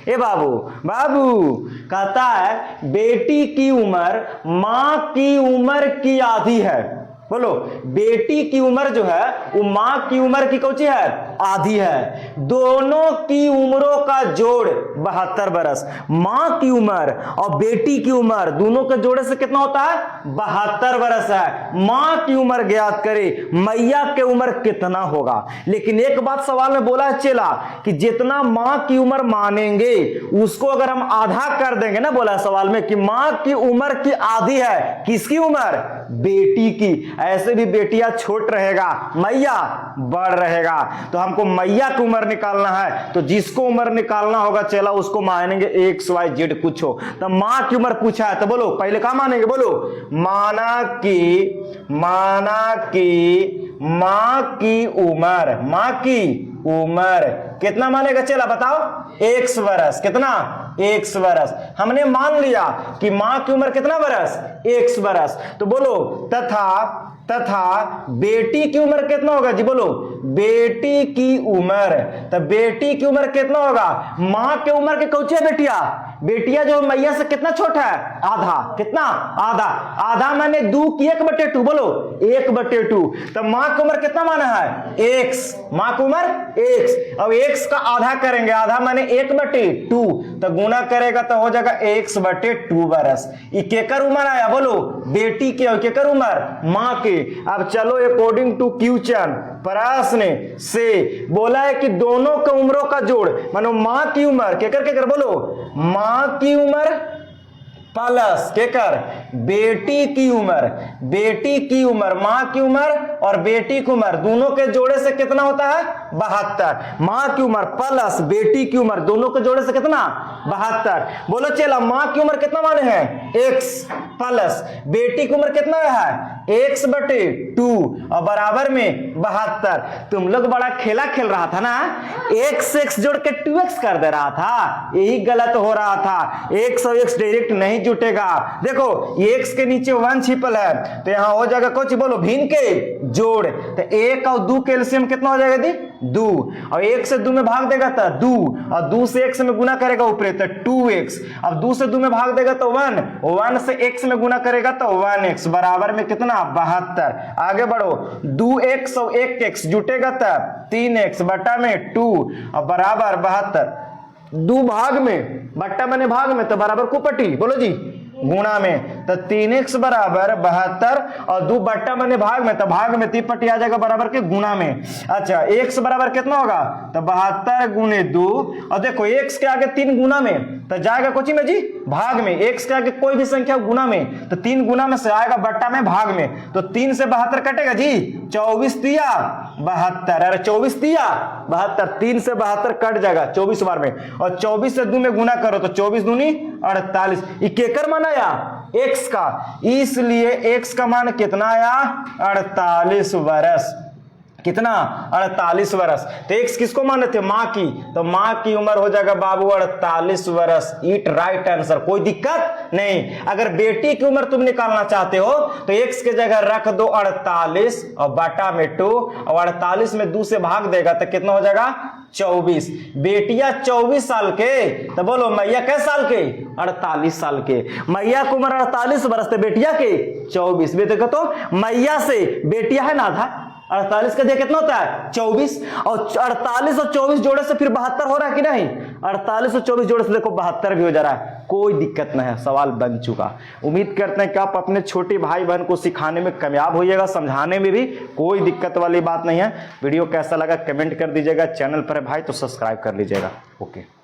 ए बाबू बाबू कहता है बेटी की उम्र मां की उम्र की आधी है। बोलो, बेटी की उम्र जो है वो मां की उम्र की कौची है, आधी है। दोनों की उम्रों का जोड़ 72 बरस। मां की उम्र और बेटी की उम्र दोनों के जोड़े से कितना होता है, 72 बरस है। मां की उम्र ज्ञात करे, मैया की उम्र कितना होगा। लेकिन एक बात सवाल में बोला है चेला कि जितना मां की उम्र मानेंगे उसको अगर हम आधा कर देंगे ना, बोला सवाल में कि मां की उम्र की आधी है, किसकी उम्र, बेटी की। ऐसे भी बेटियां छोट रहेगा, मैया बड़ रहेगा। तो हमको मैया की उम्र निकालना है, तो जिसको उम्र निकालना होगा चला उसको मानेंगे एक्स वाई जेड कुछ हो। तो मां की उम्र पूछा है तो बोलो पहले क्या मानेंगे, बोलो माना की मां की उम्र, मां की उम्र कितना मानेगा चला बताओ, एक्स बरस। कितना, एक्स बरस। हमने मान लिया कि मां की उम्र कितना बरस, एक्स बरस। तो बोलो तथा बेटी की उम्र कितना होगा जी, बोलो बेटी की उम्र। तो बेटी की उम्र कितना होगा, मां की उम्र के कौचे बेटिया, बेटिया जो मैया से कितना छोटा है, आधा। कितना, आधा। आधा माने 2 की 1/2। बोलो 1/2। तो मां की उम्र कितना माना है, एक्स। मां की उम्र एक्स। अब एक्स का आधा करेंगे, आधा माने 1/2, तो गुना करेगा तो हो जाएगा x/2 बरस। ये केकर उम्र आया, बोलो बेटी के। और केकर उम्र, मां के। अब चलो अकॉर्डिंग टू क्वेश्चन, प्रश्न से बोला है कि दोनों के उम्रों का जोड़, मानो मां की उम्र केकर, बोलो मां की उम्र प्लस केकर, बेटी की उम्र। बेटी की उम्र, मां की उम्र और बेटी की उम्र दोनों के जोड़े से कितना होता है, 72। मां की उम्र प्लस बेटी की उम्र दोनों के जोड़े से कितना, 72। बोलो चला मां की उम्र कितना माने हैं, एक्स प्लस बेटी की उम्र कितना है, x/2 और बराबर में 72। तुम लोग बड़ा खेला खेल रहा था ना, x जोड़ के 2x कर दे रहा था, यही गलत हो रहा था। x और x डायरेक्ट नहीं जुटेगा। देखो ये x के नीचे 1 छिपल है, तो यहां हो जाएगा कुछ, बोलो भिन्न के जोड़। तो 1 और 2 के एलसीएम कितना हो जाएगा दी, 2। और 1 से 2 में भाग देगा तो 2, और 2 से x में गुना करेगा ऊपर तो 2x। अब 2 से 2 में भाग देगा तो 1, 1 से x में गुना करेगा तो 1x बराबर में कितना, 72। आगे बढ़ो, 2x और 1x जुटेगा तो 3x बटा में 2 और बराबर 72। 2 भाग में, बट्टा बने भाग में तो बराबर कुपटी, बोलो जी गुणा में, तो 3x बराबर 72 और 2 बट्टा बने भाग में, तो भाग में 3 पट्टी आ जाएगा बराबर के गुणा में। अच्छा x बराबर कितना होगा, तो 72 गुने 2, और देखो x के आगे 3 गुना में तो जाएगा कोची में जी, भाग में। x के आगे कोई भी संख्या गुना में तो 3 गुना में से आएगा बट्टा में भाग में, तो 3 से 72 कटेगा जी, 24 दिया 72, अरे 24 दिया 72, 3 से 72 कट जाएगा 24 बार में, और 24 से 2 में गुना करो तो 24 दूनी 48। ये केकर मान आया, x का, इसलिए x का मान कितना आया, 48 बरस। कितना, 48 वर्ष। तो x किसको माने थे, मां की, तो मां की उम्र हो जाएगा बाबू 48 वर्ष। इट राइट आंसर, कोई दिक्कत नहीं। अगर बेटी की उम्र तुम निकालना चाहते हो तो x की जगह रख दो 48 और बटा में 2, और 48 में 2 से भाग देगा तो कितना हो जाएगा, 24। बेटिया 24 साल के, तो बोलो मैया कैसे साल के, 48 साल के। मैया की उम्र 48 वर्ष थे, बेटिया के 24। देखो तो मैया से बेटिया है ना आधा, 48 का जगह कितना होता है, 24, और 48 और 24 जोड़े से फिर 72 हो रहा है कि नहीं, 48 और 24 जोड़े से देखो 72 भी हो जा रहा है। कोई दिक्कत नहीं है, सवाल बन चुका। उम्मीद करते हैं कि आप अपने छोटे भाई बहन को सिखाने में कामयाब होइएगा, समझाने में भी कोई दिक्कत वाली बात नहीं है। वीडियो कैसा लगा कमेंट कर दीजिएगा, चैनल पर है भाई तो सब्सक्राइब कर लीजिएगा। ओके।